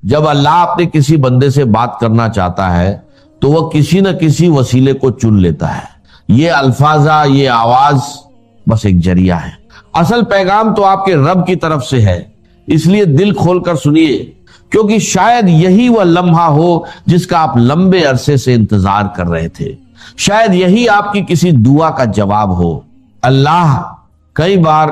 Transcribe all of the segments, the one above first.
جب اللہ اپنے کسی بندے سے بات کرنا چاہتا ہے تو وہ کسی نہ کسی وسیلے کو چن لیتا ہے. یہ الفاظہ، یہ آواز بس ایک ذریعہ ہے. اصل پیغام تو آپ کے رب کی طرف سے ہے. اس لیے دل کھول کر سنیے، کیونکہ شاید یہی وہ لمحہ ہو جس کا آپ لمبے عرصے سے انتظار کر رہے تھے. شاید یہی آپ کی کسی دعا کا جواب ہو. اللہ کئی بار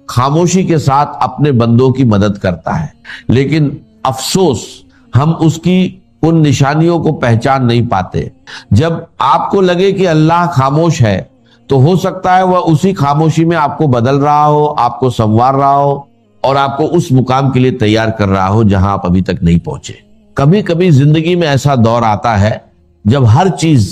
خاموشی کے ساتھ اپنے بندوں کی مدد کرتا ہے، لیکن افسوس ہم اس کی ان نشانیوں کو پہچان نہیں پاتے. جب آپ کو لگے کہ اللہ خاموش ہے تو ہو سکتا ہے وہ اسی خاموشی میں آپ کو بدل رہا ہو، آپ کو سنوار رہا ہو اور آپ کو اس مقام کے لیے تیار کر رہا ہو جہاں آپ ابھی تک نہیں پہنچے. کبھی کبھی زندگی میں ایسا دور آتا ہے جب ہر چیز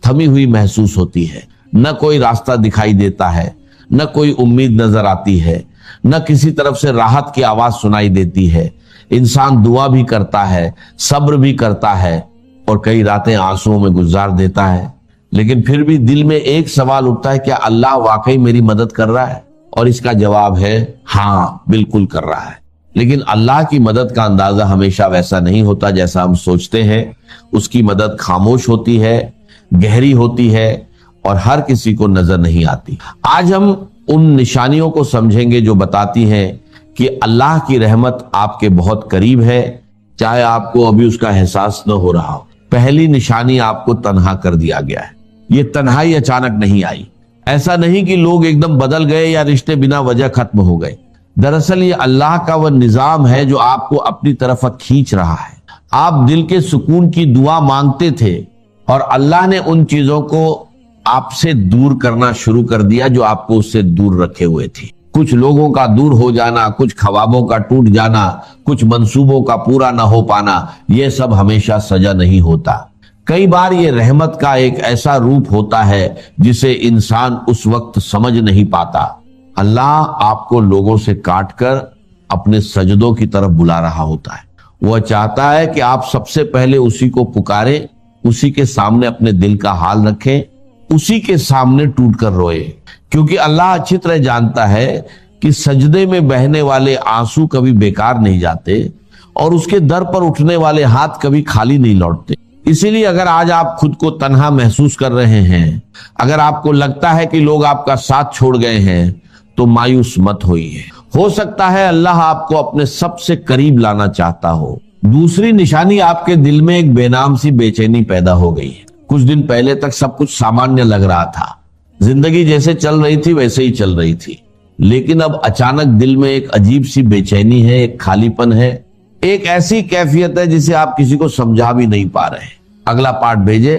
تھمی ہوئی محسوس ہوتی ہے. نہ کوئی راستہ دکھائی دیتا ہے، نہ کوئی امید نظر آتی ہے، نہ کسی طرف سے راحت کی آواز سنائی دیتی ہے. انسان دعا بھی کرتا ہے، صبر بھی کرتا ہے اور کئی راتیں آنسوؤں میں گزار دیتا ہے، لیکن پھر بھی دل میں ایک سوال اٹھتا ہے، کیا اللہ واقعی میری مدد کر رہا ہے؟ اور اس کا جواب ہے ہاں، بالکل کر رہا ہے. لیکن اللہ کی مدد کا اندازہ ہمیشہ ویسا نہیں ہوتا جیسا ہم سوچتے ہیں. اس کی مدد خاموش ہوتی ہے، گہری ہوتی ہے اور ہر کسی کو نظر نہیں آتی. آج ہم ان نشانیوں کو سمجھیں گے جو بتاتی ہیں کہ اللہ کی رحمت آپ کے بہت قریب ہے، چاہے آپ کو ابھی اس کا احساس نہ ہو رہا ہو. پہلی نشانی، آپ کو تنہا کر دیا گیا ہے. یہ تنہائی اچانک نہیں آئی. ایسا نہیں کہ لوگ ایک دم بدل گئے یا رشتے بنا وجہ ختم ہو گئے. دراصل یہ اللہ کا وہ نظام ہے جو آپ کو اپنی طرف کھینچ رہا ہے. آپ دل کے سکون کی دعا مانگتے تھے اور اللہ نے ان چیزوں کو آپ سے دور کرنا شروع کر دیا جو آپ کو اس سے دور رکھے ہوئے تھی. کچھ لوگوں کا دور ہو جانا، کچھ خوابوں کا ٹوٹ جانا، کچھ منصوبوں کا پورا نہ ہو پانا، یہ سب ہمیشہ سزا نہیں ہوتا. کئی بار یہ رحمت کا ایک ایسا روپ ہوتا ہے جسے انسان اس وقت سمجھ نہیں پاتا. اللہ آپ کو لوگوں سے کاٹ کر اپنے سجدوں کی طرف بلا رہا ہوتا ہے. وہ چاہتا ہے کہ آپ سب سے پہلے اسی کو پکاریں، اسی کے سامنے اپنے دل کا حال رکھیں، اسی کے سامنے ٹوٹ کر روئے. کیونکہ اللہ اچھی طرح جانتا ہے کہ سجدے میں بہنے والے آنسو کبھی بیکار نہیں جاتے اور اس کے در پر اٹھنے والے ہاتھ کبھی خالی نہیں لوٹتے. اسی لیے اگر آج آپ خود کو تنہا محسوس کر رہے ہیں، اگر آپ کو لگتا ہے کہ لوگ آپ کا ساتھ چھوڑ گئے ہیں، تو مایوس مت ہوئیے. ہو سکتا ہے اللہ آپ کو اپنے سب سے قریب لانا چاہتا ہو. دوسری نشانی، آپ کے دل میں ایک بے نام سی بے چینی پیدا ہو گئی ہے. کچھ دن پہلے تک سب کچھ سامانیہ لگ رہا تھا، زندگی جیسے چل رہی تھی ویسے ہی چل رہی تھی، لیکن اب اچانک دل میں ایک عجیب سی بے چینی ہے، ایک خالی پن ہے، ایک ایسی کیفیت ہے جسے آپ کسی کو سمجھا بھی نہیں پا رہے. اگلا پارٹ بھیجے،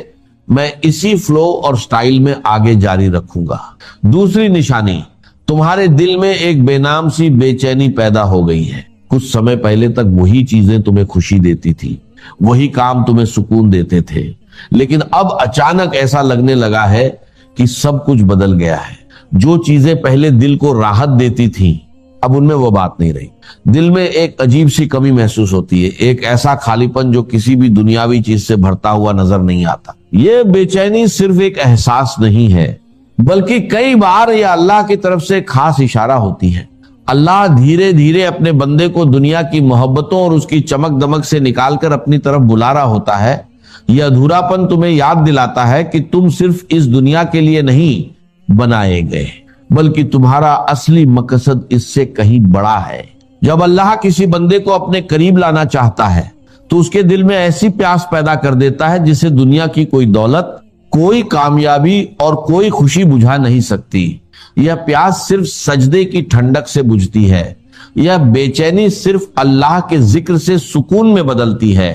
میں اسی فلو اور سٹائل میں آگے جاری رکھوں گا. دوسری نشانی، تمہارے دل میں ایک بے نام سی بے چینی پیدا ہو گئی ہے. کچھ سمے پہلے تک وہی چیزیں تمہیں خوشی دیتی تھی، وہی کام تمہیں سکون دیتے تھے، لیکن اب اچانک ایسا لگنے لگا ہے کہ سب کچھ بدل گیا ہے. جو چیزیں پہلے دل کو راحت دیتی تھیں اب ان میں وہ بات نہیں رہی. دل میں ایک عجیب سی کمی محسوس ہوتی ہے، ایک ایسا خالی پن جو کسی بھی دنیاوی چیز سے بھرتا ہوا نظر نہیں آتا. یہ بے چینی صرف ایک احساس نہیں ہے، بلکہ کئی بار یہ اللہ کی طرف سے خاص اشارہ ہوتی ہے. اللہ دھیرے دھیرے اپنے بندے کو دنیا کی محبتوں اور اس کی چمک دمک سے نکال کر اپنی طرف بلا رہا ہوتا ہے. یہ ادھورا پن تمہیں یاد دلاتا ہے کہ تم صرف اس دنیا کے لیے نہیں بنائے گئے، بلکہ تمہارا اصلی مقصد اس سے کہیں بڑا ہے. جب اللہ کسی بندے کو اپنے قریب لانا چاہتا ہے تو اس کے دل میں ایسی پیاس پیدا کر دیتا ہے جسے دنیا کی کوئی دولت، کوئی کامیابی اور کوئی خوشی بجھا نہیں سکتی. یہ پیاس صرف سجدے کی ٹھنڈک سے بجھتی ہے. یہ بے چینی صرف اللہ کے ذکر سے سکون میں بدلتی ہے.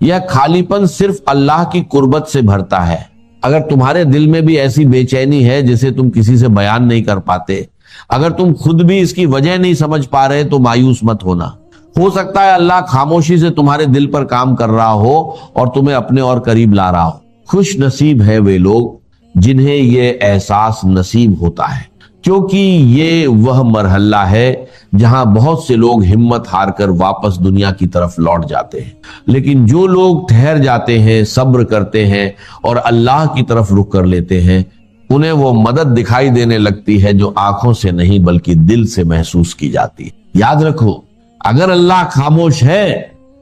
یہ خالی پن صرف اللہ کی قربت سے بھرتا ہے. اگر تمہارے دل میں بھی ایسی بے چینی ہے جسے تم کسی سے بیان نہیں کر پاتے، اگر تم خود بھی اس کی وجہ نہیں سمجھ پا رہے، تو مایوس مت ہونا. ہو سکتا ہے اللہ خاموشی سے تمہارے دل پر کام کر رہا ہو اور تمہیں اپنے اور قریب لا رہا ہو. خوش نصیب ہے وہ لوگ جنہیں یہ احساس نصیب ہوتا ہے، کیونکہ یہ وہ مرحلہ ہے جہاں بہت سے لوگ ہمت ہار کر واپس دنیا کی طرف لوٹ جاتے ہیں. لیکن جو لوگ ٹھہر جاتے ہیں، صبر کرتے ہیں اور اللہ کی طرف رخ کر لیتے ہیں، انہیں وہ مدد دکھائی دینے لگتی ہے جو آنکھوں سے نہیں بلکہ دل سے محسوس کی جاتی ہے. یاد رکھو، اگر اللہ خاموش ہے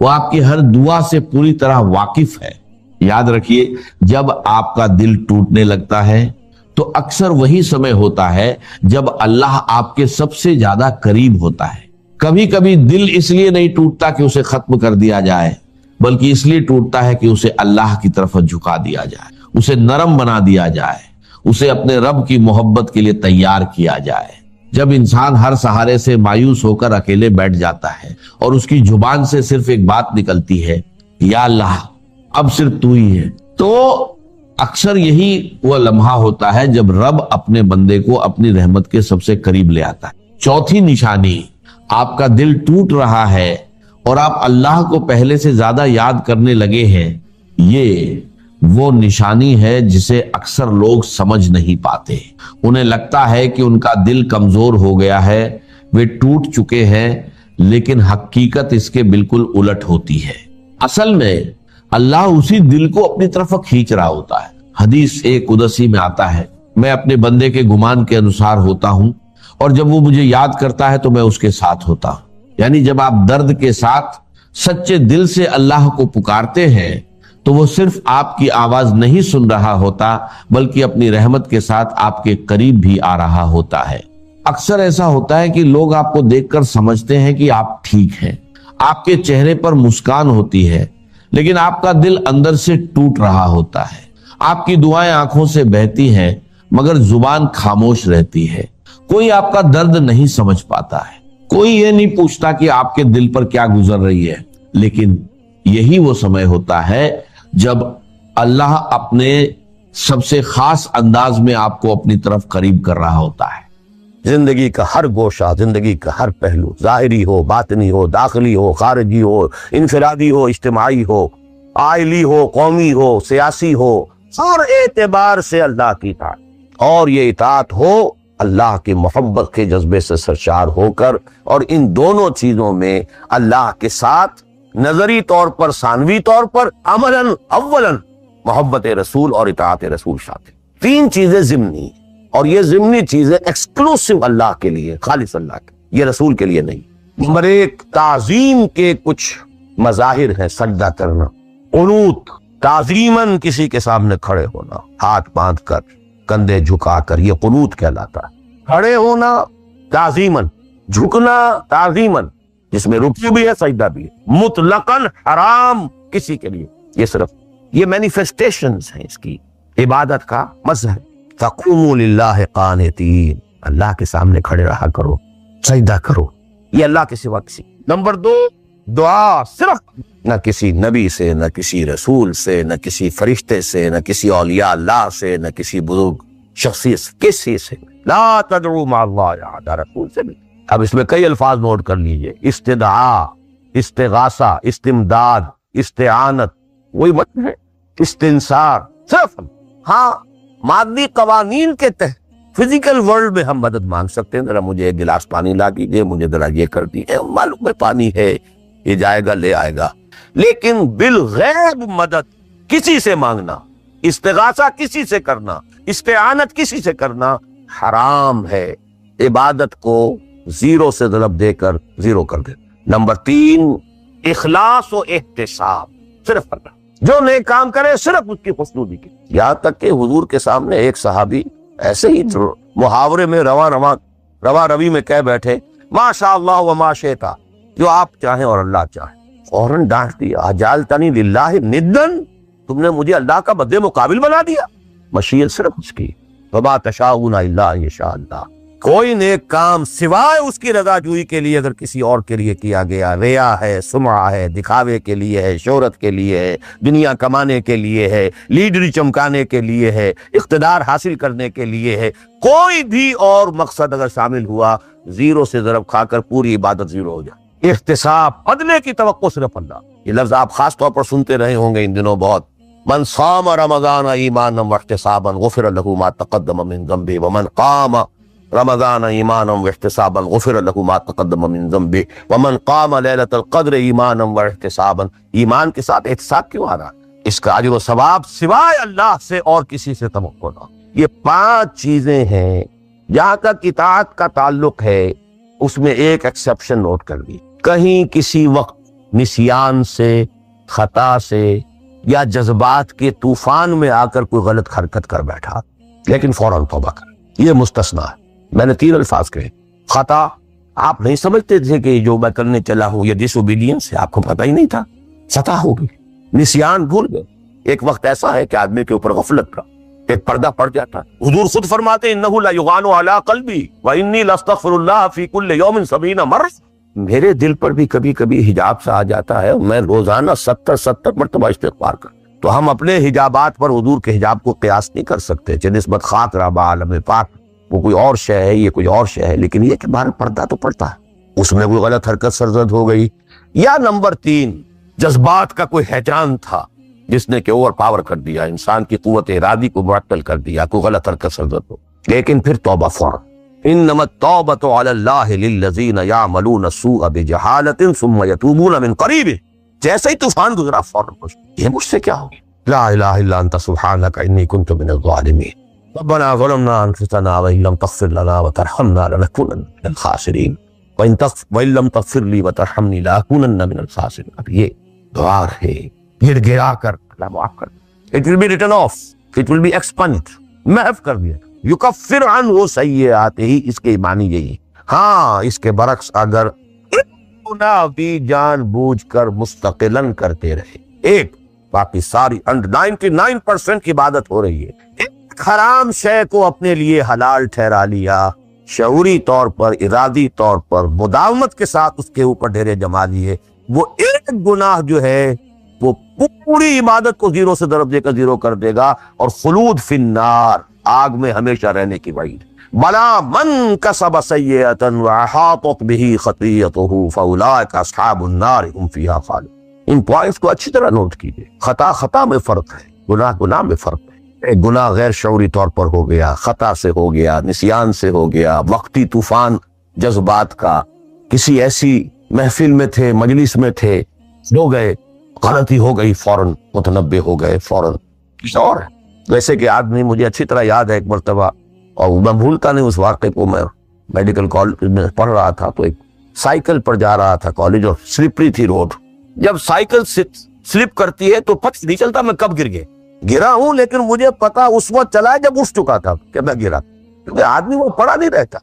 وہ آپ کی ہر دعا سے پوری طرح واقف ہے۔ یاد رکھیے، جب آپ کا دل ٹوٹنے لگتا ہے تو اکثر وہی سمے ہوتا ہے جب اللہ آپ کے سب سے زیادہ قریب ہوتا ہے۔ کبھی کبھی دل اس لیے نہیں ٹوٹتا کہ اسے ختم کر دیا جائے، بلکہ اس لیے ٹوٹتا ہے کہ اسے اللہ کی طرف جھکا دیا جائے، اسے نرم بنا دیا جائے، اسے اپنے رب کی محبت کے لیے تیار کیا جائے۔ جب انسان ہر سہارے سے مایوس ہو کر اکیلے بیٹھ جاتا ہے اور اس کی زبان سے صرف ایک بات نکلتی ہے، یا اللہ اب صرف تو ہی ہے، تو اکثر یہی وہ لمحہ ہوتا ہے جب رب اپنے بندے کو اپنی رحمت کے سب سے قریب لے آتا ہے۔ چوتھی نشانی، آپ کا دل ٹوٹ رہا ہے اور آپ اللہ کو پہلے سے زیادہ یاد کرنے لگے ہیں، یہ وہ نشانی ہے جسے اکثر لوگ سمجھ نہیں پاتے۔ انہیں لگتا ہے کہ ان کا دل کمزور ہو گیا ہے، وہ ٹوٹ چکے ہیں، لیکن حقیقت اس کے بالکل الٹ ہوتی ہے۔ اصل میں اللہ اسی دل کو اپنی طرف کھینچ رہا ہوتا ہے۔ حدیث قدسی میں آتا ہے، میں اپنے بندے کے گمان کے انوسار ہوتا ہوں، اور جب وہ مجھے یاد کرتا ہے تو میں اس کے ساتھ ہوتا ہوں۔ یعنی جب آپ درد کے ساتھ سچے دل سے اللہ کو پکارتے ہیں تو وہ صرف آپ کی آواز نہیں سن رہا ہوتا، بلکہ اپنی رحمت کے ساتھ آپ کے قریب بھی آ رہا ہوتا ہے۔ اکثر ایسا ہوتا ہے کہ لوگ آپ کو دیکھ کر سمجھتے ہیں کہ آپ ٹھیک ہیں، آپ کے چہرے پر مسکان ہوتی ہے، لیکن آپ کا دل اندر سے ٹوٹ رہا ہوتا ہے۔ آپ کی دعائیں آنکھوں سے بہتی ہیں مگر زبان خاموش رہتی ہے۔ کوئی آپ کا درد نہیں سمجھ پاتا ہے، کوئی یہ نہیں پوچھتا کہ آپ کے دل پر کیا گزر رہی ہے، لیکن یہی وہ سمے ہوتا ہے جب اللہ اپنے سب سے خاص انداز میں آپ کو اپنی طرف قریب کر رہا ہوتا ہے۔ زندگی کا ہر گوشہ، زندگی کا ہر پہلو، ظاہری ہو، باطنی ہو، داخلی ہو، خارجی ہو، انفرادی ہو، اجتماعی ہو، عائلی ہو، قومی ہو، سیاسی ہو، ہر اعتبار سے اللہ کی اطاعت، اور یہ اطاعت ہو اللہ کی محبت کے جذبے سے سرشار ہو کر، اور ان دونوں چیزوں میں اللہ کے ساتھ نظری طور پر، ثانوی طور پر، عملاً اولاً محبت رسول اور اطاعت رسول شامل۔ تین چیزیں ضمنی، اور یہ ضمنی چیزیں ایکسکلوسیو اللہ کے لیے، خالص اللہ کے، یہ رسول کے لیے نہیں۔ نمبر ایک، تعظیم کے کچھ مظاہر ہیں، سجدہ کرنا، قنوت، تعظیماً کسی کے سامنے کھڑے ہونا، ہاتھ باندھ کر، کندھے جھکا کر، یہ قنوت کہلاتا ہے۔ کھڑے ہونا تعظیماً، جھکنا تعظیماً، جس میں رکوع بھی ہے، سجدہ بھی ہے، مطلقاً حرام کسی کے لیے، یہ صرف یہ مینیفیسٹیشنز ہیں اس کی عبادت کا مظہر۔ فَقُومُوا لِلَّهِ قَانِتِينَ، اللہ کے سامنے کھڑے رہا کرو، سجدہ کرو، یہ اللہ کے سوا کسی۔ نمبر دو، دعا صرف، نہ کسی نبی سے، نہ کسی رسول سے، نہ کسی فرشتے سے، نہ کسی اولیاء اللہ سے، نہ کسی بزرگ شخصیت سے، کسی سے لا تدعو مع اللہ احد، رسول سے بھی۔ اب اس میں کئی الفاظ نوٹ کر لیجئے، استدعاء، استغاثہ، استمداد، استعانت، وہی مطلب ہے، استنصار، صرف ہاں مادی قوانین کے تحت فزیکل ورلڈ میں ہم مدد مانگ سکتے ہیں، ذرا مجھے ایک گلاس پانی لا دیجیے، مجھے ذرا یہ کر دیجیے، معلوم ہے پانی ہے، یہ جائے گا لے آئے گا، لیکن بالغیب مدد کسی سے مانگنا، استغاثہ کسی سے کرنا، استعانت کسی سے کرنا حرام ہے، عبادت کو زیرو سے ضرب دے کر زیرو کر دے۔ نمبر تین، اخلاص و احتساب، صرف کرنا، جو نیک کام کرے صرف اس کی خسنودی کی۔ یہاں تک کہ حضور کے سامنے ایک صحابی ایسے ہی محاورے میں رواں روی میں کہہ بیٹھے، ما شاء اللہ و ما شئت، جو آپ چاہیں اور اللہ چاہے، فوراً ڈانٹ دیا، اجعلتنی للہ ندن، تم نے مجھے اللہ کا مد مقابل بنا دیا، مشیت صرف اس کی، وما تشاءون الا ان یشاء اللہ، کوئی نیک کام سوائے اس کی رضا جوئی کے لیے اگر کسی اور کے لیے کیا گیا، ریا ہے، سمعہ ہے، دکھاوے کے لیے ہے، شہرت کے لیے ہے، دنیا کمانے کے لیے ہے، لیڈری چمکانے کے لیے ہے، اقتدار حاصل کرنے کے لیے ہے، کوئی بھی اور مقصد اگر شامل ہوا، زیرو سے ضرب کھا کر پوری عبادت زیرو ہو جائے۔ احتساب، بدلے کی توقع صرف اللہ، یہ لفظ آپ خاص طور پر سنتے رہے ہوں گے ان دنوں بہت، من صام رمضان ایمانا واحتسابا غفر له ما تقدم من ذنبه ومن قام رمضان ایمانا واحتسابا غفر له ما تقدم من ذنبه ومن قام ليلة القدر ایمانا واحتسابا، ایمان کے ساتھ احتساب کیوں آ رہا ہے؟ اس کا اجر و ثواب سوائے اللہ سے اور کسی سے توقع نہ۔ یہ پانچ چیزیں ہیں، جہاں تک اطاعت کا تعلق ہے اس میں ایک ایکسیپشن نوٹ کر لی، کہیں کسی وقت نسیان سے، خطا سے یا جذبات کے طوفان میں آ کر کوئی غلط حرکت کر بیٹھا لیکن فوراً توبہ کر، یہ مستثنا ہے۔ میں نے 3 الفاظ کہے، خطا آپ نہیں سمجھتے تھے کہ جو میں کرنے چلا ہوں یہ ڈس اوبیڈینس ہے، آپ کو پتہ ہی نہیں تھا، خطا ہو گئی۔ نسیان، بھول گئے، ایک وقت ایسا ہے کہ آدمی کے اوپر غفلت کا ایک پردہ پڑ جاتا ہے۔ حضور خود فرماتے ہیں انہ لا یغان علی قلبی وانی لاستغفر اللہ فی کل یوم 70 مرۃ، میرے دل پر بھی کبھی کبھی حجاب سا آ جاتا ہے، میں روزانہ 70 مرتبہ استغفار کرتا۔ تو ہم اپنے حجابات پر حضور کے حجاب کو قیاس نہیں کر سکتے، چہ نسبت خاک رہا عالم پاک، وہ کوئی اور شے ہے، یہ کوئی اور شے ہے، لیکن یہ کہ باہر پردہ تو پڑتا ہے، اس میں کوئی غلط حرکت سرزد ہو گئی۔ یا نمبر 3، جذبات کا کوئی ہیجان تھا جس نے کہ اوور پاور کر دیا، انسان کی قوت ارادی کو معطل کر دیا، کوئی غلط حرکت سرزد ہو، لیکن پھر توبہ فوراً۔ انما التوبۃ علی اللہ للذین یعملون السوء بجہالۃ ثم یتوبون من قریب، جیسے ہی طوفان گزرا فوراً پوچھ یہ مجھ سے کیا ہو گیا، لا الہ الا انت سبحانک انی کنت من الظالمین، ربنا ظلمنا انفسنا وان لم تغفر لنا وترحمنا لنکونن من الخاسرین وان لم تغفر لی وترحمنی لاکونن من الخاسرین۔ اب یہ دعا ہے، گر گرا کر اللہ معاف کر، it will be written off, it will be expunged، محو کر دیا، یکفر عنہ سیئاتہ، اس کے معنی یہی۔ ہاں اس کے برعکس اگر گناہ بھی جان بوجھ کر مستقلاً کرتے رہے، ایک باقی ساری 99% کی عبادت ہو رہی ہے، ایک حرام شے کو اپنے لیے حلال ٹھہرا لیا، شعوری طور پر، ارادی طور پر مداومت کے ساتھ اس کے اوپر ڈھیرے جما لیے، وہ ایک گناہ جو ہے وہ پوری عبادت کو 0 سے ضرب دے کر 0 کر دے گا، اور خلود فی النار، آگ میں ہمیشہ رہنے کی وعید۔ بلا من کسب سیئۃ واحاطت بہ خطیئتہ فاولئک اصحاب النار هم فیہا خالدون۔ ان پوائنٹس کو اچھی طرح نوٹ کیجئے، خطا میں فرق ہے، گناہ میں فرق ہے۔ ایک گناہ غیر شعوری طور پر ہو گیا، خطا سے ہو گیا، نسیان سے ہو گیا، وقتی طوفان جذبات کا، کسی ایسی محفل میں تھے، مجلس میں تھے، ہو گئے، غلطی ہو گئی، فوراً متنبہ ہو گئے، فوراً کچھ اور ہے۔ ویسے کہ آدمی، مجھے اچھی طرح یاد ہے ایک مرتبہ، اور میں بھولتا نہیں اس واقعے کو، میں میڈیکل کالج میں پڑھ رہا تھا تو ایک سائیکل پر جا رہا تھا کالج، اور سلپری تھی روڈ، جب سائیکل سلپ کرتی ہے تو پتہ نہیں چلتا میں کب گرا ہوں، لیکن مجھے پتا اس وقت چلا ہے جب اٹھ چکا تھا کہ میں گرا، کیونکہ آدمی وہ پڑا نہیں رہتا،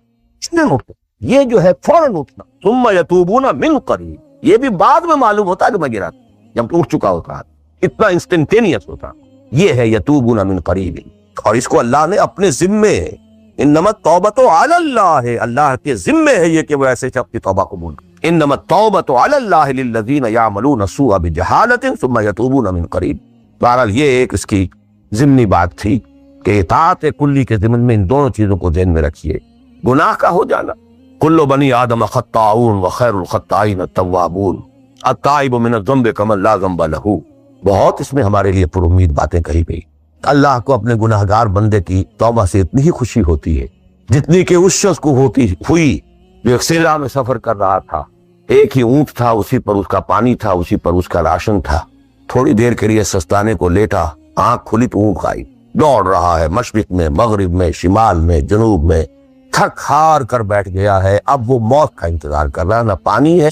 یہ جو ہے فوراً اٹھنا، ثم یتوبون من قریب، یہ بھی بعد میں معلوم ہوتا ہے کہ میں گرا تھا، جب تو اٹھ چکا ہوتا ہے، اتنا انسٹنٹینیس ہوتا، یہ ہے یتوبون من قریب، اور اس کو اللہ نے اپنے ذمے، انما التوبۃ علی اللہ، اللہ کے ذمے ہے یہ کہ وہ ایسے شخص کی توبہ قبول کرے۔ انما التوبۃ علی اللہ للذین یعملون السوء بجہالۃ ثم یتوبون من قریب۔ بہرحال یہ ایک اس کی ضمنی بات تھی کہ اطاعت کلی کے ضمن میں ان دونوں چیزوں کو ذہن میں رکھیے، گناہ کا ہو جانا، کل بنی آدم خطاؤون وخیر الخطائین التوابون، التائب من الذنب کمن لا ذنب لہ، بہت اس میں ہمارے لیے پر امید باتیں کہی گئی۔ اللہ کو اپنے گناہگار بندے کی توبہ سے اتنی ہی خوشی ہوتی ہے جتنی کہ اس شخص کو ہوئی جو ایک صحرا میں سفر کر رہا تھا، ایک ہی اونٹ تھا، اسی پر اس کا پانی تھا، اسی پر اس کا راشن تھا، تھوڑی دیر کے لیے سستانے کو لیٹا، آنکھ کھلی تو اونٹ غائب، دوڑ رہا ہے مشرق میں، مغرب میں، شمال میں، جنوب میں، تھک ہار کر بیٹھ گیا ہے، اب وہ موت کا انتظار کر رہا ہے، نہ پانی ہے،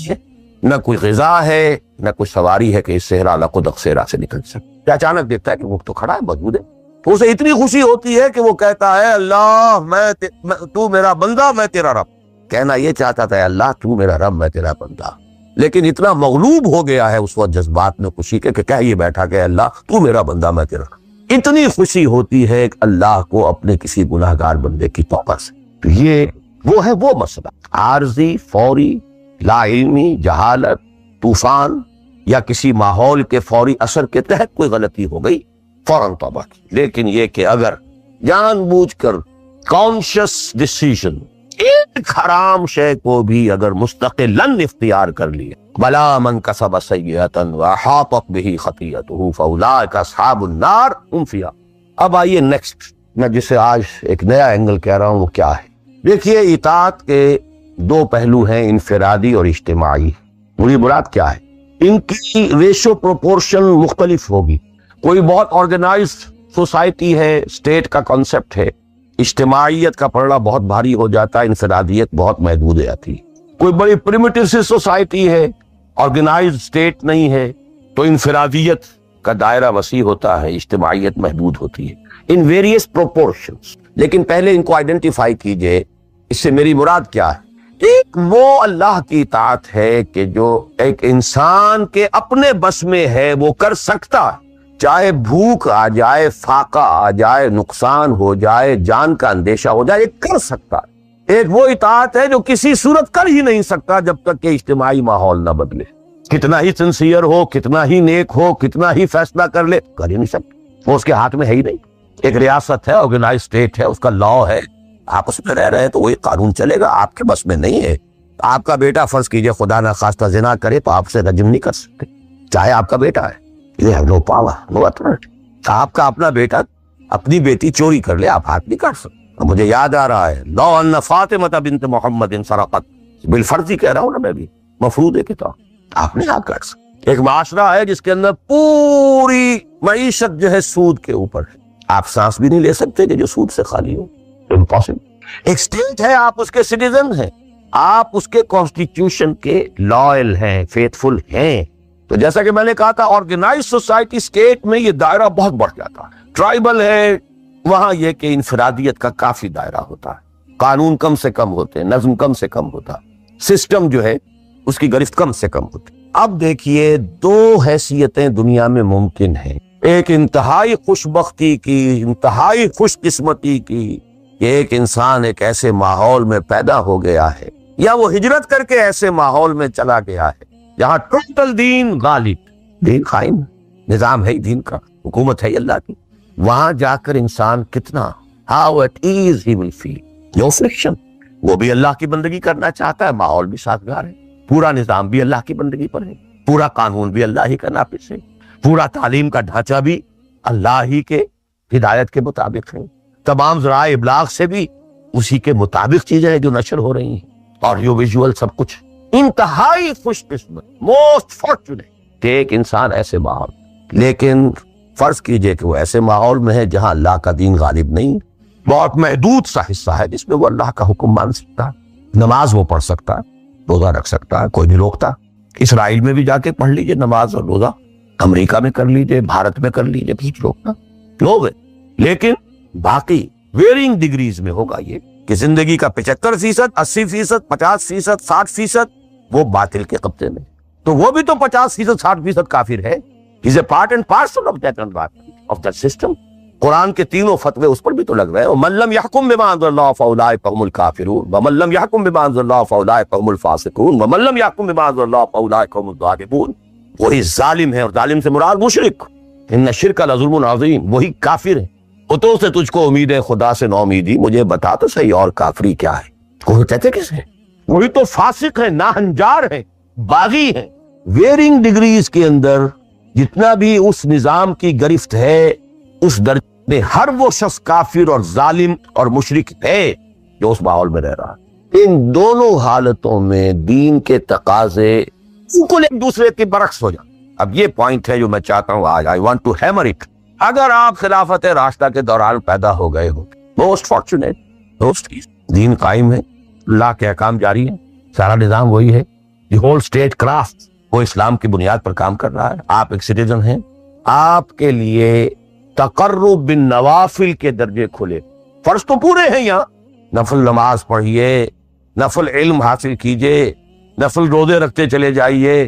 نہ کوئی غذا ہے، نہ کوئی سواری ہے کہ اس صحرا لقدق صحرا سے نکل سکے۔ اچانک دیکھتا ہے کہ وہ تو کھڑا ہے، موجود ہے، تو اسے اتنی خوشی ہوتی ہے کہ وہ کہتا ہے اللہ تو میرا بندہ، میں تیرا رب۔ کہنا یہ چاہتا تھا اللہ تو میرا رب، میں تیرا بندہ، لیکن اتنا مغلوب ہو گیا ہے اس وقت جذبات میں خوشی کے کہ کہہ یہ بیٹھا کہ اللہ تو میرا بندہ، میں تیرا رب۔ اتنی خوشی ہوتی ہے کہ اللہ کو اپنے کسی گناہگار بندے کی توبہ سے۔ تو یہ وہ مسئلہ عارضی، فوری، لا علمی، جہالت، طوفان یا کسی ماحول کے فوری اثر کے تحت کوئی غلطی ہو گئی، فوراً توبہ کی۔ لیکن یہ کہ اگر جان بوجھ کر کانشیس ڈیسیژن ایک حرام شے کو بھی اگر مستقلاً اختیار کر لیا، بلا من کسب سیئۃ واحاطت بہ خطیئتہ فاولئک اصحاب النار هم فیہا۔ اب آئیے نیکسٹ، میں جسے آج ایک نیا اینگل کہہ رہا ہوں وہ کیا ہے۔ دیکھیے اطاعت کے 2 پہلو ہیں، انفرادی اور اجتماعی۔ مجھے مراد کیا ہے، ان کی ریشو پروپورشن مختلف ہوگی۔ کوئی بہت آرگنائزڈ سوسائٹی ہے، اسٹیٹ کا کانسیپٹ ہے، اجتماعیت کا پڑھنا بہت بھاری ہو جاتا ہے، انفرادیت بہت محدود ہے آتی۔ کوئی بڑی پریمیٹیو سی سوسائٹی ہے، آرگنائزڈ اسٹیٹ نہیں ہے تو انفرادیت کا دائرہ وسیع ہوتا ہے، اجتماعیت محدود ہوتی ہے ان ویریس پروپورشنز. لیکن پہلے ان کو آئیڈینٹیفائی کیجئے، اس سے میری مراد کیا ہے. ایک وہ اللہ کی اطاعت ہے کہ جو ایک انسان کے اپنے بس میں ہے وہ کر سکتا ہے، چاہے بھوک آ جائے، فاقہ آ جائے، نقصان ہو جائے، جان کا اندیشہ ہو جائے، یہ کر سکتا ہے. ایک وہ اطاعت ہے جو کسی صورت کر ہی نہیں سکتا جب تک کہ اجتماعی ماحول نہ بدلے. کتنا ہی سنسیئر ہو، کتنا ہی نیک ہو، کتنا ہی فیصلہ کر لے، کر ہی نہیں سکتا. وہ اس کے ہاتھ میں ہے ہی نہیں. ایک ریاست ہے، آرگنائز اسٹیٹ ہے، اس کا لا ہے، آپ اس میں رہ رہے ہیں تو وہی قانون چلے گا. آپ کے بس میں نہیں ہے. آپ کا بیٹا فرض کیجئے خدا نہ خواستہ زنا کرے تو آپ سے رجم نہیں کر سکتے، چاہے آپ کا بیٹا ہے. یہ نو پاور، نو اتھارٹی. آپ کا اپنا بیٹا اپنی بیٹی چوری کر لے، آپ ہاتھ نہیں کر سکتے. مجھے یاد آ رہا ہے لو ان فاطمہ بنت محمد سرقت، بالفرضی کہہ رہا ہوں نا میں بھی، مفروض ہے کتاب، آپ نے ہاتھ کاٹ سکتے. ایک معاشرہ ہے جس کے اندر پوری معیشت جو ہے سود کے اوپر ہے، آپ سانس بھی نہیں لے سکتے کہ جو سود سے خالی ہو، امپاسبل. ایک اسٹیٹ ہے، آپ اس کے سٹیزن ہیں، آپ اس کے کانسٹیٹیوشن کے لائل ہیں، فیتھفل ہیں. تو جیسا کہ میں نے کہا تھا، آرگنائز سوسائٹی اسٹیٹ میں یہ دائرہ بہت بڑھ جاتا ہے. ٹرائبل ہے، وہاں یہ کہ انفرادیت کا کافی دائرہ ہوتا ہے، قانون کم سے کم ہوتے ہیں، نظم کم سے کم ہوتا ہے، سسٹم جو ہے اس کی گرفت کم سے کم ہوتی. اب دیکھیے دو حیثیتیں دنیا میں ممکن ہیں. ایک انتہائی خوش بختی کی، انتہائی خوش قسمتی کی کہ ایک انسان ایک ایسے ماحول میں پیدا ہو گیا ہے، یا وہ ہجرت کر کے ایسے ماحول میں چلا گیا ہے جہاں ٹوٹل دین غالب، دین قائم، نظام ہے دین کا، حکومت ہے اللہ کی. وہاں جا کر انسان کتنا how at ease he will feel. No friction. وہ بھی اللہ کی بندگی کرنا چاہتا ہے، ماحول بھی سازگار ہے، پورا نظام بھی اللہ کی بندگی پر ہے، پورا قانون بھی اللہ ہی کا نافذ ہے، پورا تعلیم کا ڈھانچہ بھی اللہ ہی کے ہدایت کے مطابق ہے، تمام ذرائع ابلاغ سے بھی اسی کے مطابق چیزیں ہیں جو نشر ہو رہی ہیں، آڈیو ویژول سب کچھ. انتہائی خوش قسمت، موسٹ فارچونیٹ کہ ایک انسان ایسے ماحول. لیکن فرض کیجئے کہ وہ ایسے ماحول میں ہے جہاں اللہ کا دین غالب نہیں، بہت محدود سا حصہ ہے جس میں وہ اللہ کا حکم مان سکتا ہے، نماز وہ پڑھ سکتا ہے، روزہ رکھ سکتا ہے، کوئی نہیں روکتا. اسرائیل میں بھی جا کے پڑھ لیجئے نماز اور روزہ، امریکہ میں کر لیجئے، بھارت میں کر لیجئے، کچھ روکنا لوگ. لیکن باقی ویرینگ ڈگریز میں ہوگا یہ کہ زندگی کا 75%، 80%، 50%، 60% وہ باطل کے قبضے میں. تو وہ بھی تو 50%، 60% کافر ہے. He's a part and parcel of that system. قرآن کے تینوں فتوے اس پر بھی تو لگ رہے ہیں. وَمَن لَّمْ يَحْكُم بِمَا أَنزَلَ اللَّهُ فَأُولَٰئِكَ هُمُ الْكَافِرُونَ وَمَن لَّمْ يَحْكُم بِمَا أَنزَلَ اللَّهُ فَأُولَٰئِكَ هُمُ الْفَاسِقُونَ وَمَن لَّمْ يَحْكُم بِمَا أَنزَلَ اللَّهُ فَأُولَٰئِكَ هُمُ الظَّالِمُونَ. وہی ظالم ہے، اور ظالم سے مراد مشرک. ان الشرک لظلم عظیم، وہی کافر ہے. تو سے تجھ کو امید ہے، خدا سے نو امیدی. مجھے بتا تو صحیح اور کافری کیا ہے؟ کوئی کہتے کس ہے؟ وہی تو فاسق ہے، ناہنجار ہے، باغی ہے. ویرنگ ڈگریز کے اندر جتنا بھی اس نظام کی گرفت ہے، اس درجے میں ہر وہ شخص کافر اور ظالم اور مشرک ہے جو اس ماحول میں رہ رہا ہے. ان دونوں حالتوں میں دین کے تقاضے بالکل ایک دوسرے کے برعکس ہو جائیں. اب یہ پوائنٹ ہے جو میں چاہتا ہوں آج، I want to hammer it. اگر آپ خلافت راشدہ کے دوران پیدا ہو گئے ہو، موسٹ فارچونیٹ، دین قائم ہے، اللہ کے احکام جاری ہیں، سارا نظام وہی ہے، دی ہول اسٹیٹ کرافٹ وہ اسلام کی بنیاد پر کام کر رہا ہے، آپ ایک سٹیزن ہیں، آپ کے لیے تقرب بالنوافل کے درجے کھلے. فرض تو پورے ہیں یہاں، نفل نماز پڑھیے، نفل علم حاصل کیجئے، نفل روزے رکھتے چلے جائیے،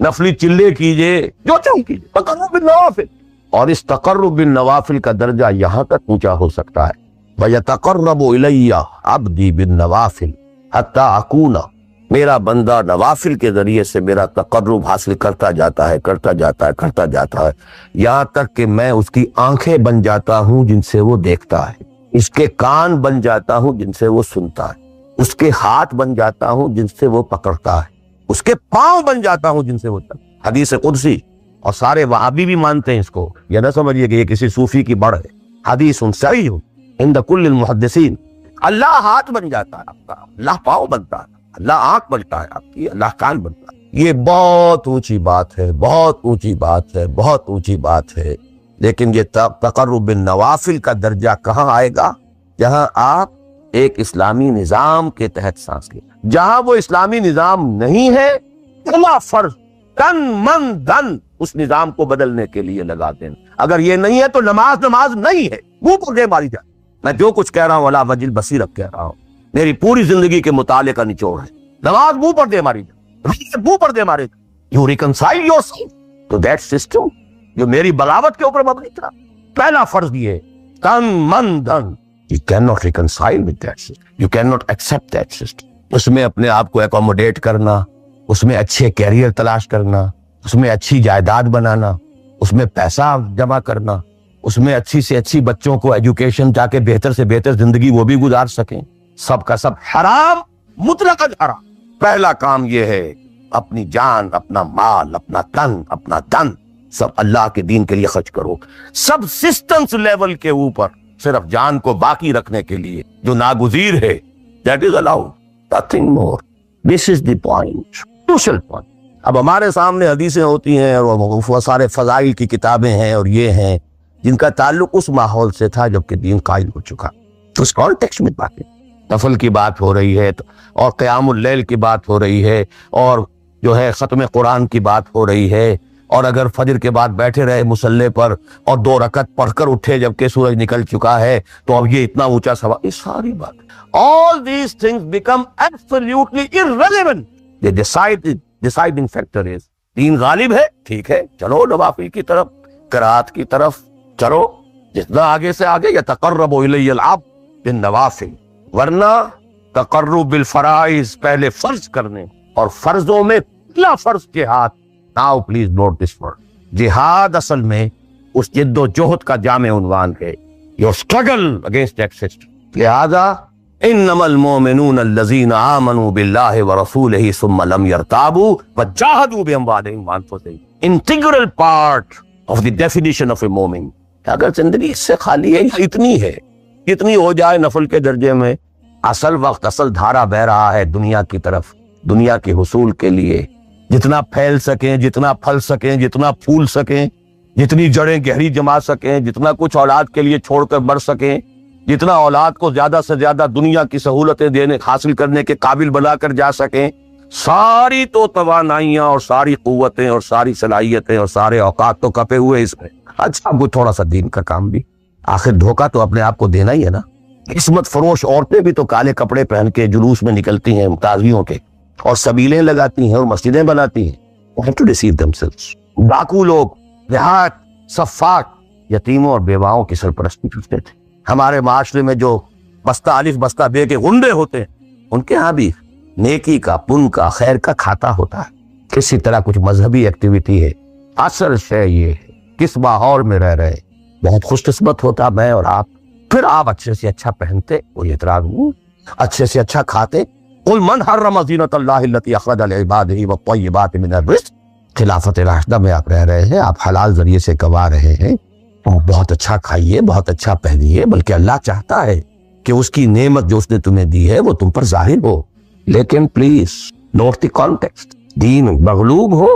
نفلی چلے کیجئے، جو چاہیے کیجئے، تقرب بالنوافل. اور اس تقرب بالنوافل کا درجہ یہاں تک اونچا ہو سکتا ہے، وَيَتَقَرَّبُ إِلَيَّ عَبْدِي بِالنَّوَافِلِ حَتَّى أَكُونَ. میرا بندہ نوافل کے ذریعے سے میرا تقرب حاصل کرتا جاتا ہے، کرتا جاتا ہے، کرتا جاتا ہے، یہاں تک کہ میں اس کی آنکھیں بن جاتا ہوں جن سے وہ دیکھتا ہے، اس کے کان بن جاتا ہوں جن سے وہ سنتا ہے، اس کے ہاتھ بن جاتا ہوں جن سے وہ پکڑتا ہے، اس کے پاؤں بن جاتا ہوں جن سے وہ حدیث قدسی. اور سارے وہابی بھی مانتے ہیں اس کو، یہ نہ سمجھیے کہ یہ کسی صوفی کی بڑھ ہے، حدیث صحیح عند کل المحدثین. اللہ ہاتھ بن جاتا ہے آپ کا، اللہ پاؤں بنتا ہے، اللہ آنکھ بنتا ہے آپ کی، اللہ کان بنتا ہے. یہ بہت اونچی بات ہے، بہت اونچی بات ہے، بہت اونچی بات ہے. لیکن یہ تقرب بالنوافل کا درجہ کہاں آئے گا؟ جہاں آپ ایک اسلامی نظام کے تحت سانس لیں. جہاں وہ اسلامی نظام نہیں ہے، پہلا فرض تن من دھن اس نظام کو بدلنے کے لیے لگا دینا. اگر یہ نہیں ہے تو نماز نہیں ہے. منہ پر دے ماری جائے. میں جو کچھ کہہ رہا ہوں علی وجہ البصیرت کہہ رہا ہوں, میری پوری زندگی کے مطالعے کا نچوڑ ہے. نماز منہ پر دے ماری جائے, منہ پر دے مارے. You reconcile yourself to that system جو میری بغاوت کے اوپر مبنی تھا. پہلا فرض یہ تن من دھن. You cannot reconcile with that system. You cannot accept that system. اس میں اپنے آپ کو اکوموڈیٹ کرنا, اس میں اچھے کیریئر تلاش کرنا, اس میں اچھی جائیداد بنانا, اس میں پیسہ جمع کرنا, اس میں اچھی سے اچھی بچوں کو ایجوکیشن تاکہ بہتر سے بہتر زندگی وہ بھی گزار سکیں, سب کا سب حرام, مطلقاً حرام. پہلا کام یہ ہے اپنی جان, اپنا مال, اپنا تن, اپنا دن سب اللہ کے دین کے لیے خرچ کرو. سب سسٹمز لیول کے اوپر صرف جان کو باقی رکھنے کے لیے جو ناگزیر ہے, that is allowed, nothing more. This is the point, crucial point. اب ہمارے سامنے حدیثیں ہوتی ہیں اور وہ سارے فضائل کی کتابیں ہیں اور یہ ہیں جن کا تعلق اس ماحول سے تھا جب کہ دین قائم ہو چکا. تو اس کانٹیکسٹ میں باتیں, نفل کی بات ہو رہی ہے اور قیام اللیل کی بات ہو رہی ہے اور جو ہے ختم قرآن کی بات ہو رہی ہے, اور اگر فجر کے بعد بیٹھے رہے مصلی پر اور 2 رکعت پڑھ کر اٹھے جبکہ سورج نکل چکا ہے تو اب یہ اتنا اونچا سوال, یہ ساری بات, all these things become absolutely irrelevant. The deciding factor is دین غالب ہے, ٹھیک ہے, چلو نوافل کی طرف, قرات کی طرف چلو, جتنا آگے سے آگے. یتقرب الی العبد بالنوافل, ورنہ تقرب بالفرائض, پہلے فرض کرنے, اور فرضوں میں پہلا فرض جہاد. Now please note this word. جہاد اصل میں اس جد و جہد کا جامع عنوان ہے, your struggle against that system. لہذا انما المؤمنون الذين آمنوا بالله ورسوله ثم لم يرتابوا وجاهدوا باموالهم وانفسهم. Integral part of the definition of a مومن. اگر زندگی اس سے خالی ہے, اتنی ہو جائے نفل کے درجے میں, اصل وقت, اصل دھارا بہ رہا ہے دنیا کی طرف, دنیا کے حصول کے لیے, جتنا پھیل سکیں, جتنا پھل سکیں, جتنا پھول سکیں, جتنی جڑیں گہری جما سکیں, جتنا کچھ اولاد کے لیے چھوڑ کر بڑھ سکیں, جتنا اولاد کو زیادہ سے زیادہ دنیا کی سہولتیں دینے حاصل کرنے کے قابل بنا کر جا سکیں, ساری تو توانائیاں اور ساری قوتیں اور ساری صلاحیتیں اور سارے اوقات تو کپے ہوئے اس میں. اچھا اب تھوڑا سا دین کا کام بھی, آخر دھوکہ تو اپنے آپ کو دینا ہی ہے نا. قسمت فروش عورتیں بھی تو کالے کپڑے پہن کے جلوس میں نکلتی ہیں تازیوں کے, اور سبیلیں لگاتی ہیں اور مسجدیں بناتی ہیں. They have to deceive themselves. ڈاکو لوگ دیہات صفاق یتیموں اور بیواؤں کی سرپرستی کرتے تھے. ہمارے معاشرے میں جو بستہ الف بستہ بے کے غنڈے ہوتے ہیں, ان کے ہاں بھی نیکی کا, پن کا, خیر کا کھاتا ہوتا ہے. کسی طرح کچھ مذہبی ایکٹیویٹی ہے. اصل شے یہ ہے کس ماحول میں رہ رہے. بہت خوش قسمت ہوتا میں اور آپ, پھر آپ اچھے سے اچھا پہنتے, کوئی اعتراض نہیں, اچھے سے اچھا کھاتے. قل من حرم زینت اللہ التی اخرج لعبادہ والطیبات من الرزق. خلافت راشدہ میں آپ رہ رہے ہیں, آپ حلال ذریعے سے کما رہے ہیں, بہت اچھا کھائیے, بہت اچھا پہنیے, بلکہ اللہ چاہتا ہے کہ اس کی نعمت جو اس نے تمہیں دی ہے وہ تم پر ظاہر ہو. لیکن پلیز نوٹ دی کانٹیکسٹ, دین مغلوب ہو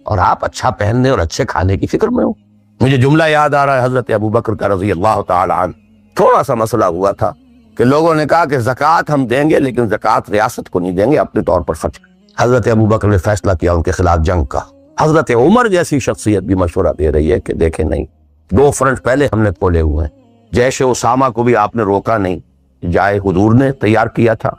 اور آپ اچھا پہننے اور اچھے کھانے کی فکر میں ہو. مجھے جملہ یاد آ رہا ہے حضرت ابو بکر کا رضی اللہ تعالی عنہ. تھوڑا سا مسئلہ ہوا تھا کہ لوگوں نے کہا کہ زکوٰۃ ہم دیں گے لیکن زکوٰۃ ریاست کو نہیں دیں گے, اپنے طور پر خرچ. حضرت ابو بکر نے فیصلہ کیا ان کے خلاف جنگ کا. حضرت عمر جیسی شخصیت بھی مشورہ دے رہی ہے کہ دیکھیں نہیں, 2 فرنٹ پہلے ہم نے کھولے ہوئے ہیں. جیش اسامہ کو بھی آپ نے روکا نہیں, جائے حضور نے تیار کیا تھا.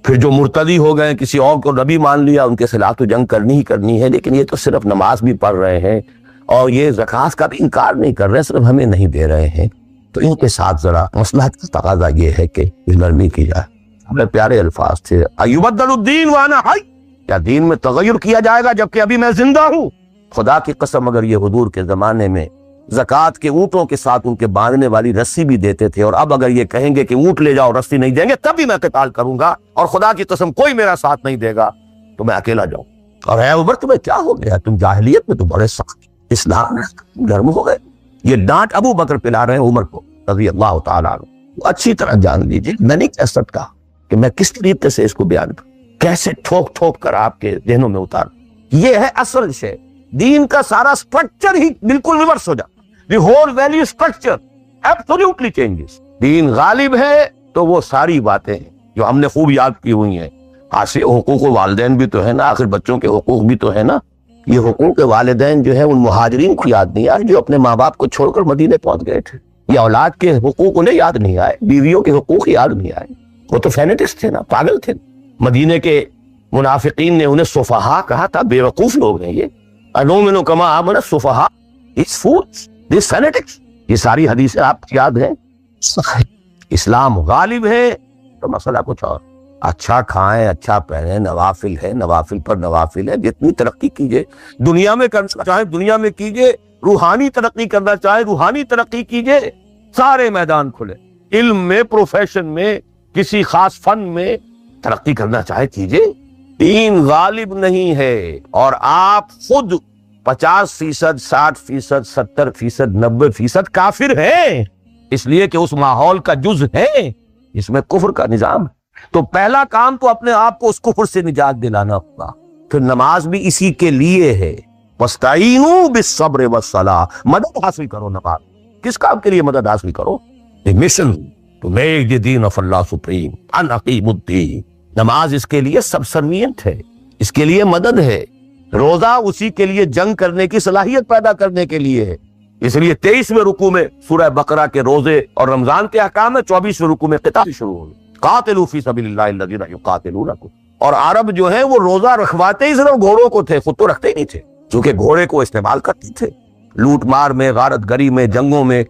پھر جو مرتدی ہو گئے, کسی اور کو نبی مان لیا, ان کے خلاف تو جنگ کرنی ہی کرنی ہے. لیکن یہ تو صرف نماز بھی پڑھ رہے ہیں اور یہ زکوٰۃ کا بھی انکار نہیں کر رہے, صرف ہمیں نہیں دے رہے ہیں. تو ان کے ساتھ ذرا مصلحت کا تقاضا یہ ہے کہ نرمی کی جائے. ہمیں پیارے الفاظ تھے, ایبدل الدین وانا حی, کیا دین میں تغیر کیا جائے گا جبکہ ابھی میں زندہ ہوں. خدا کی قسم اگر یہ حضور کے زمانے میں زکوٰۃ کے اونٹوں کے ساتھ ان کے باندھنے والی رسی بھی دیتے تھے, اور اب اگر یہ کہیں گے کہ اونٹ لے جاؤ رسی نہیں دیں گے, تب بھی میں قتال کروں گا, اور خدا کی قسم کوئی میرا ساتھ نہیں دے گا تو میں اکیلا جاؤں. اور اے عمر تمہیں کیا ہو گیا, تم جاہلیت میں تو بڑے سخت, اسلام میں گرم ہو گئے. یہ ڈانٹ ابو بکر پلا رہے ہیں عمر کو رضی اللہ تعالیٰ عنہ. اچھی طرح جان لیجیے, میں نہیں کہہ سکتا کہ میں کس طریقے سے اس کو بیان کروں, کیسے ٹھوک ٹھوک کر آپ کے ذہنوں میں اتار. یہ ہے اصل شے. دین کا سارا سٹرکچر ہی بالکل ریورس ہو جاتا. The whole value structure absolutely changes. دین غالب ہے تو وہ ساری باتیں جو ہم نے خوب یاد کی ہوئی ہیں, حقوق والدین بھی تو ہے نا, آخر بچوں کے حقوق بھی تو ہے نا, یہ حقوق والدین جو ہے ان مہاجرین کو یاد نہیں آئے جو اپنے ماں باپ کو چھوڑ کر مدینے پہنچ گئے تھے. یہ اولاد کے حقوق انہیں یاد نہیں آئے, بیویوں کے حقوق یاد نہیں آئے. وہ تو فینیٹکس تھے نا, پاگل تھے. مدینے کے منافقین نے انہیں سفہاء کہا تھا, بے وقوف لوگ ہیں یہ. انؤمن کما آمن السفہاء, اس فولس, دس فینیٹکس. یہ ساری حدیثیں آپ کو یاد ہیں. اسلام غالب ہے تو مسئلہ کچھ اور. اچھا کھائیں, اچھا پہنیں, نوافل ہے, نوافل پر نوافل ہے. جتنی ترقی کیجئے, دنیا میں کرنا چاہے دنیا میں کیجئے, روحانی ترقی کرنا چاہے روحانی ترقی کیجئے. سارے میدان کھلے, علم میں, پروفیشن میں, کسی خاص فن میں ترقی کرنا چاہے کیجئے. دین غالب نہیں ہے, اور آپ خود 50%, 60%, 70%, 90% کافر ہیں, اس لیے کہ اس ماحول کا جز ہے اس میں کفر کا نظام ہے. تو پہلا کام تو اپنے آپ کو اس کفر سے نجات دلانا ہوگا. پھر نماز بھی اسی کے لیے ہے. وَاسْتَعِینُوا بِالصَّبْرِ وَالصَّلَاةِ, مدد حاصل کرو. نماز کس کام کے لیے مدد حاصل کرو؟ A mission to make the deen of Allah supreme, an aqim الدین. نماز اس کے لیے سبسروینٹ ہے, اس کے لیے مدد ہے. روزہ اسی کے لیے جنگ کرنے کی صلاحیت پیدا کرنے کے لیے ہے. اس لیے 23ویں رکوع میں سورہ بقرہ کے روزے اور رمضان کے احکام ہے, 24ویں رکوع میں قتال شروع ہوگی. قاتلوا فی سبیل اللہ الذین یقاتلونکم. اور عرب جو ہیں وہ روزہ رکھواتے ہی صرف گھوڑوں کو تھے, خود تو رکھتے ہی نہیں تھے, کیونکہ گھوڑے کو استعمال کرتے تھے لوٹ مار میں, غارت گری میں, جنگوں میں.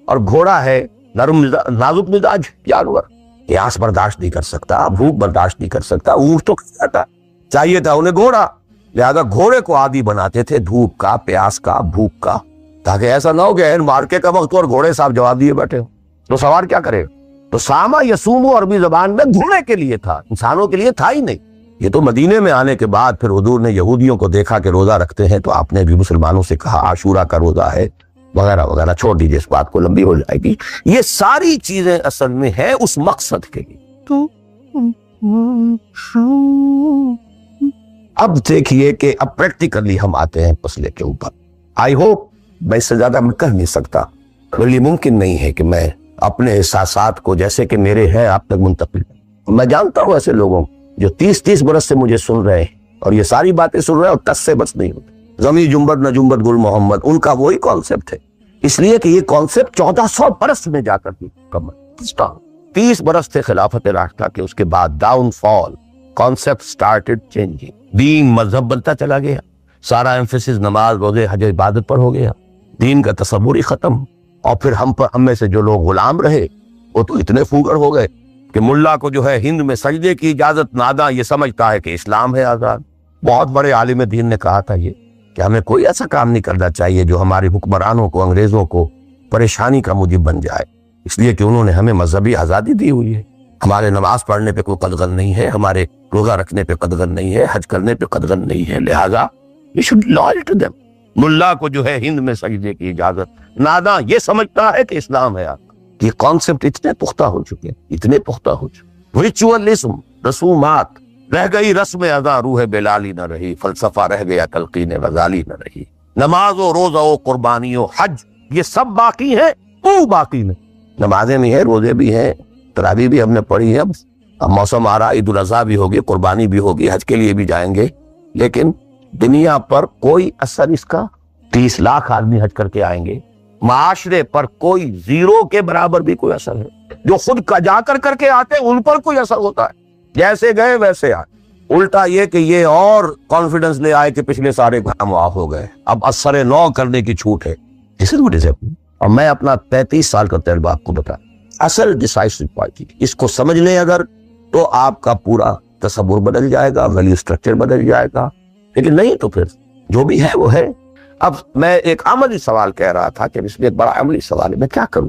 اور گھوڑا ہے نرم نازک مزاج جانور, پیاس برداشت نہیں کر سکتا, بھوک برداشت نہیں کر سکتا. اونٹ تو کھاتا تھا, چاہیے تھا انہیں گھوڑا, لہذا گھوڑے کو عادی بناتے تھے دھوپ کا, پیاس کا, بھوک کا, تاکہ ایسا نہ ہو کہ مارکے کا وقت اور گھوڑے صاحب جواب دیے بیٹھے ہو تو سوار کیا کرے. تو ساما یسومو عربی زبان میں گھوڑے کے لیے تھا, انسانوں کے لیے تھا ہی نہیں. یہ تو مدینے میں آنے کے بعد پھر حضور نے یہودیوں کو دیکھا کہ روزہ رکھتے ہیں, تو آپ نے بھی مسلمانوں سے کہا عاشورہ کا روزہ ہے وغیرہ وغیرہ. چھوڑ دیجیے, اس بات کو لمبی ہو جائے گی. یہ ساری چیزیں اصل میں ہے اس مقصد کے لیے. تو اب دیکھیے کہ اب پریکٹیکلی ہم آتے ہیں مسئلے کے اوپر. آئی ہوپ میں اس سے زیادہ میں کہہ نہیں سکتا, میرے لیے ممکن نہیں ہے کہ میں اپنے احساسات کو جیسے کہ میرے ہیں آپ تک منتقل. میں جانتا ہوں ایسے لوگوں جو 30 برس سے مجھے سن رہے ہیں اور یہ ساری باتیں سن رہے ہیں اور 10 سے بس نہیں ہوتے. زمیں جنبت نہ جنبت گل محمد, ان کا وہی کانسیپٹ ہے, اس لیے کہ یہ کانسیپٹ 1400 برس میں جا کر مکمل. 30 برس تھے خلافت راشدہ کے, اس کے بعد ڈاؤن فال, کانسیپٹ سٹارٹڈ چینجنگ. دین مذہب بنتا چلا گیا, سارا ایمفیسس نماز, روزے, حج, عبادت پر ہو گیا, دین کا تصور ہی ختم. اور پھر ہم میں سے جو لوگ غلام رہے وہ تو اتنے فوگر ہو گئے کہ ملا کو جو ہے ہند میں سجدے کی اجازت ناداں یہ سمجھتا ہے کہ اسلام ہے آزاد. بہت بڑے عالم دین نے کہا تھا یہ کہ ہمیں کوئی ایسا کام نہیں کرنا چاہیے جو ہمارے حکمرانوں کو, انگریزوں کو پریشانی کا موجب بن جائے, اس لیے کہ انہوں نے ہمیں مذہبی آزادی دی ہوئی ہے. ہمارے نماز پڑھنے پہ کوئی قدغن نہیں ہے, ہمارے روزہ رکھنے پہ قدغن نہیں ہے, حج کرنے پہ قدغن نہیں ہے, لہذا we should be loyal to them. ملا کو جو ہے ہند میں سجدے کی اجازت ناداں یہ سمجھتا ہے کہ اسلام ہے. یہ کانسیپٹ اتنے پختہ ہو چکے, اتنے پختہ ہو چکے. ریچوئلزم, رسومات, رہ گئی رسم ادا, روح بلالی نہ رہی, فلسفہ رہ گیا, تلقین غزالی نہ رہی. نماز و روزہ و قربانی و حج یہ سب باقی ہیں, وہ باقی نہیں. نمازیں بھی ہیں, روزے بھی ہیں, تراویح بھی ہم نے پڑھی ہے. اب موسم آ رہا, عید الاضحیٰ بھی ہوگی, قربانی بھی ہوگی, حج کے لیے بھی جائیں گے, لیکن دنیا پر کوئی اثر اس کا. 30 لاکھ آدمی حج کر کے آئیں گے, معاشرے پر کوئی زیرو کے برابر بھی کوئی اثر ہے. جو خود کا جا کر کے آتے ہیں ان پر کوئی اثر ہوتا ہے, جیسے گئے ویسے آئے. الٹا یہ کہ یہ اور کانفیڈنس لے آئے کہ پچھلے سارے کام معاف ہو گئے, اب اثر نو کرنے کی چھوٹ ہے. اور میں اپنا 33 سال کا تجربہ آپ کو بتا, اصل ڈیسائیسو پارٹی اس کو سمجھ لیں اگر, تو آپ کا پورا تصور بدل جائے گا, ویلیو سٹرکچر بدل جائے گا. لیکن نہیں تو پھر جو بھی ہے وہ ہے. اب میں ایک عملی سوال کہہ رہا تھا کہ اس میں ایک بڑا عملی سوال ہے, میں کیا کروں.